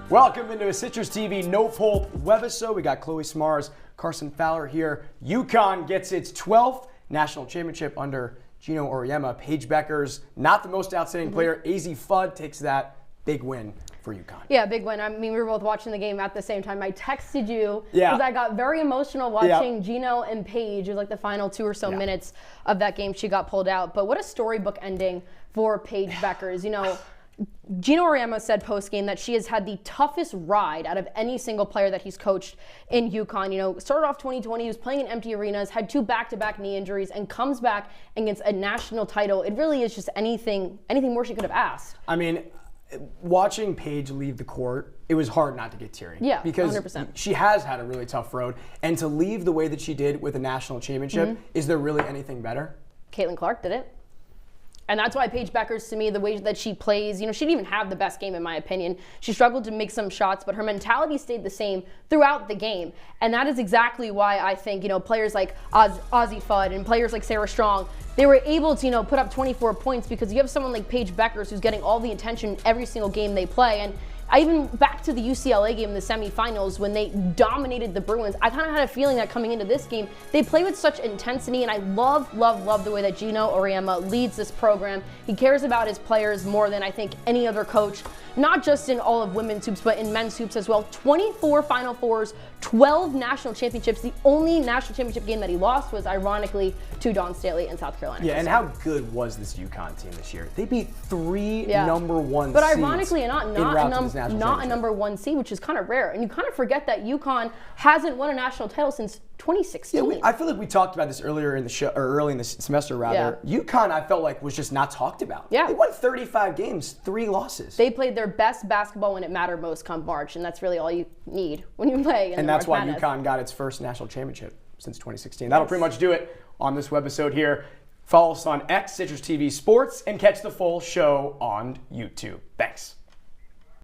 Welcome into a CitrusTV No Pulp Webisode. We got Chloe Smarz, Carson Fowler here. UConn gets its 12th national championship under Gino Auriemma. Paige Bueckers, not the most outstanding player. AZ Fudd takes that big win for UConn. Yeah, big win. I mean, we were both watching the game at the same time. I texted you because I got very emotional watching Gino and Paige. It was like the final 2 or so minutes of that game. She got pulled out. But what a storybook ending for Paige Bueckers. You know, Gino Auriemma said post-game that she has had the toughest ride out of any single player that he's coached in UConn. You know, started off 2020, he was playing in empty arenas, had 2 back-to-back knee injuries, and comes back and gets a national title. It really is just anything more she could have asked. I mean, watching Paige leave the court, it was hard not to get teary. Yeah, because 100%. She has had a really tough road, and to leave the way that she did with a national championship, is there really anything better? Caitlin Clark did it. And that's why Paige Bueckers, to me, the way that she plays, you know, she didn't even have the best game in my opinion. She struggled to make some shots, but her mentality stayed the same throughout the game. And that is exactly why I think, you know, players like Ozzy Fudd and players like Sarah Strong, they were able to, you know, put up 24 points because you have someone like Paige Bueckers who's getting all the attention every single game they play. And I even back to the UCLA game in the semifinals when they dominated the Bruins. I kind of had a feeling that coming into this game, they play with such intensity, and I love the way that Gino Auriemma leads this program. He cares about his players more than I think any other coach, not just in all of women's hoops, but in men's hoops as well. 24 Final Fours, 12 national championships. The only national championship game that he lost was, ironically, to Dawn Staley in South Carolina. Yeah, and how good was this UConn team this year? They beat 3 number 1 but seeds. Ironically, not a number 1 seed, which is kind of rare. And you kind of forget that UConn hasn't won a national title since 2016. Yeah, I feel like we talked about this earlier in the show, or early in the semester rather. UConn, I felt like, was just not talked about. Yeah. They won 35 games, 3 losses. They played their best basketball when it mattered most come March, and that's really all you need when you play. And that's why UConn got its first national championship since 2016. That'll pretty much do it on this webisode here. Follow us on X, CitrusTV Sports, and catch the full show on YouTube. Thanks.